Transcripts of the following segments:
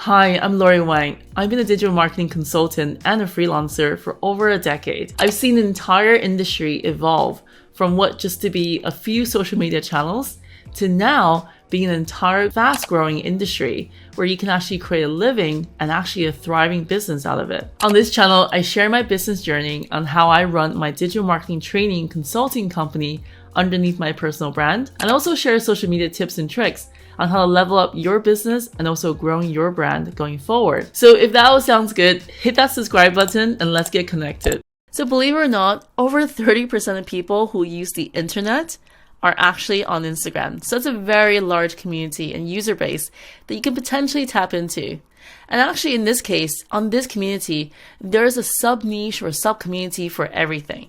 Hi, I'm Laurie Wang. I've been a digital marketing consultant and a freelancer for over a decade. I've seen the entire industry evolve from what just to be a few social media channels to now being an entire fast-growing industry where you can actually create a living and actually a thriving business out of it. On this channel, I share my business journey on how I run my digital marketing training consulting company underneath my personal brand, and also share social media tips and tricks on how to level up your business and also growing your brand going forward. So if that all sounds good, hit that subscribe button and let's get connected. So believe it or not, over 30% of people who use the internet are actually on Instagram. So it's a very large community and user base that you can potentially tap into. And actually in this case, on this community, there's a sub niche or sub community for everything.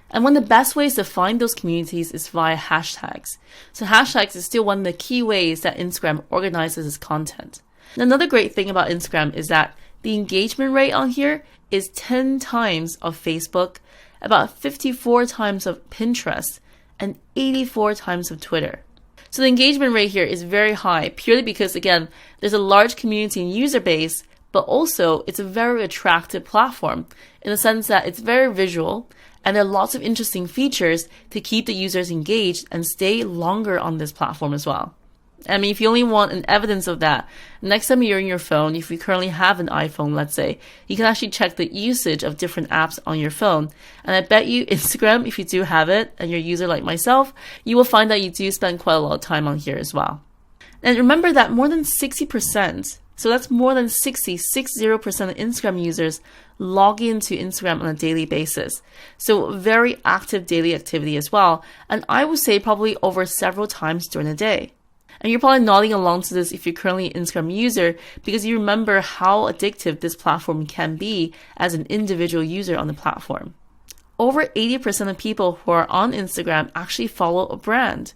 And one of the best ways to find those communities is via hashtags. So hashtags is still one of the key ways that Instagram organizes its content. And another great thing about Instagram is that the engagement rate on here is 10 times of Facebook, about 54 times of Pinterest, and 84 times of Twitter. So the engagement rate here is very high purely because, again, there's a large community and user base, but also it's a very attractive platform in the sense that it's very visual and there are lots of interesting features to keep the users engaged and stay longer on this platform as well. I mean, if you only want an evidence of that, next time you're on your phone, if you currently have an iPhone, let's say, you can actually check the usage of different apps on your phone. And I bet you Instagram, if you do have it and you're a user like myself, you will find that you do spend quite a lot of time on here as well. And remember that more than 60%, so that's more than 60% of Instagram users log into Instagram on a daily basis. So very active daily activity as well. And I would say probably over several times during the day. And you're probably nodding along to this if you're currently an Instagram user because you remember how addictive this platform can be as an individual user on the platform. Over 80% of people who are on Instagram actually follow a brand.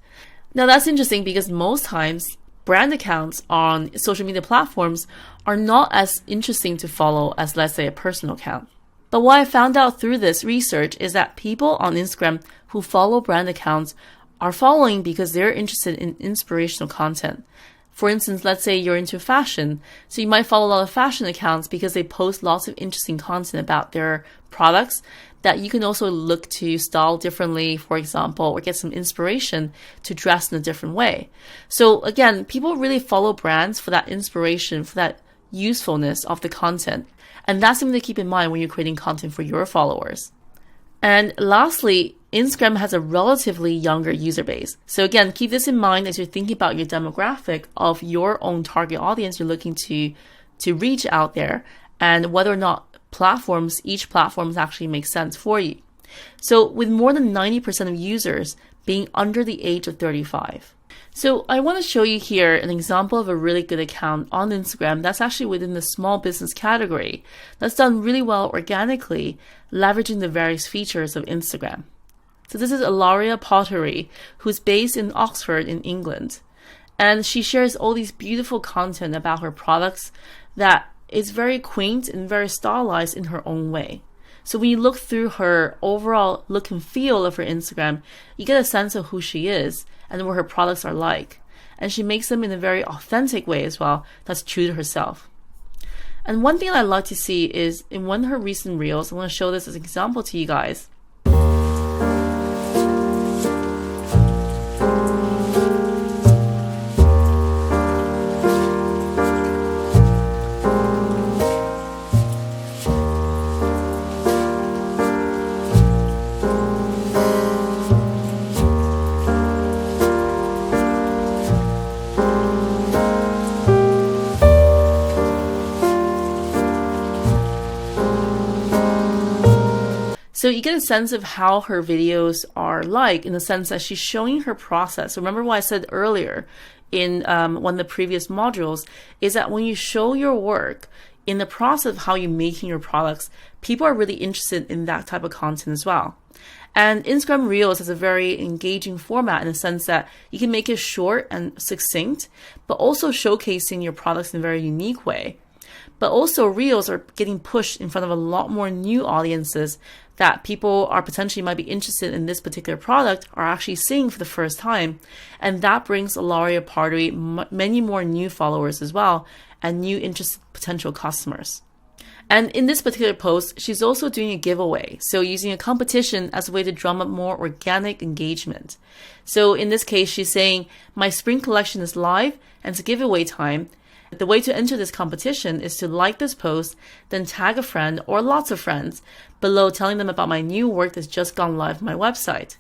Now that's interesting because most times brand accounts on social media platforms are not as interesting to follow as, let's say, a personal account. But what I found out through this research is that people on Instagram who follow brand accounts are following because they're interested in inspirational content. For instance, let's say you're into fashion, so you might follow a lot of fashion accounts because they post lots of interesting content about their products that you can also look to style differently, for example, or get some inspiration to dress in a different way. So again, people really follow brands for that inspiration, for that usefulness of the content. And that's something to keep in mind when you're creating content for your followers. And lastly, Instagram has a relatively younger user base. So again, keep this in mind as you're thinking about your demographic of your own target audience you're looking to reach out there and whether or not each platform actually makes sense for you. So with more than 90% of users being under the age of 35. So I want to show you here an example of a really good account on Instagram that's actually within the small business category that's done really well organically, leveraging the various features of Instagram. So this is Ilaria Pottery, who's based in Oxford in England. And she shares all these beautiful content about her products that is very quaint and very stylized in her own way. So when you look through her overall look and feel of her Instagram, you get a sense of who she is and what her products are like. And she makes them in a very authentic way as well, that's true to herself. And one thing I like to see is in one of her recent reels, I want to show this as an example to you guys. So you get a sense of how her videos are like in the sense that she's showing her process. So remember what I said earlier in one of the previous modules is that when you show your work in the process of how you're making your products, people are really interested in that type of content as well. And Instagram Reels has a very engaging format in the sense that you can make it short and succinct, but also showcasing your products in a very unique way. But also Reels are getting pushed in front of a lot more new audiences that people are potentially might be interested in this particular product are actually seeing for the first time. And that brings Laurie Pottery many more new followers as well and new interested potential customers. And in this particular post, she's also doing a giveaway. So using a competition as a way to drum up more organic engagement. So in this case, she's saying, my spring collection is live and it's a giveaway time. The way to enter this competition is to like this post, then tag a friend or lots of friends below telling them about my new work that's just gone live on my website.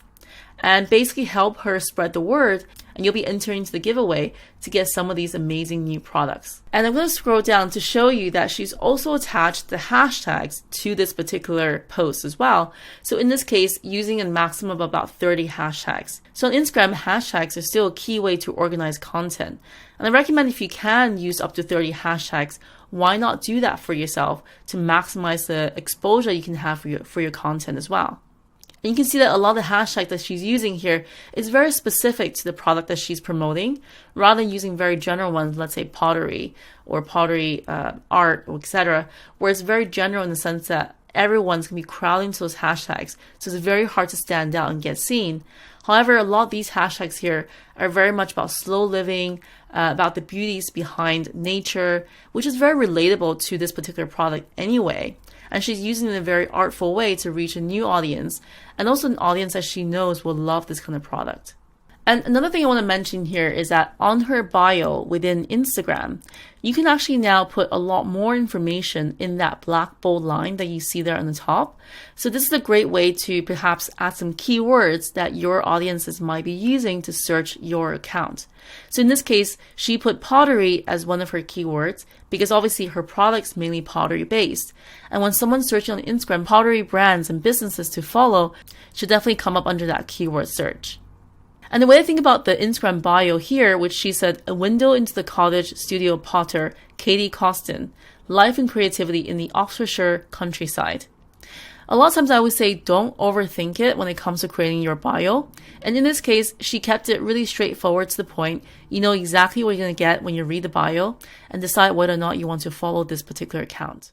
And basically help her spread the word, and you'll be entering into the giveaway to get some of these amazing new products. And I'm going to scroll down to show you that she's also attached the hashtags to this particular post as well. So in this case, using a maximum of about 30 hashtags. So on Instagram, hashtags are still a key way to organize content. And I recommend if you can use up to 30 hashtags, why not do that for yourself to maximize the exposure you can have for your content as well. And you can see that a lot of the hashtags that she's using here is very specific to the product that she's promoting, rather than using very general ones, let's say pottery or pottery art, etc., where it's very general in the sense that everyone's going to be crowding to those hashtags. So it's very hard to stand out and get seen. However, a lot of these hashtags here are very much about slow living, about the beauties behind nature, which is very relatable to this particular product anyway. And she's using it in a very artful way to reach a new audience, and also an audience that she knows will love this kind of product. And another thing I want to mention here is that on her bio within Instagram, you can actually now put a lot more information in that black bold line that you see there on the top. So this is a great way to perhaps add some keywords that your audiences might be using to search your account. So in this case, she put pottery as one of her keywords because obviously her product's mainly pottery based. And when someone's searching on Instagram, pottery brands and businesses to follow should definitely come up under that keyword search. And the way I think about the Instagram bio here, which she said, a window into the cottage studio potter, Katie Costin, life and creativity in the Oxfordshire countryside. A lot of times I always say, don't overthink it when it comes to creating your bio. And in this case, she kept it really straightforward to the point. You know exactly what you're going to get when you read the bio and decide whether or not you want to follow this particular account.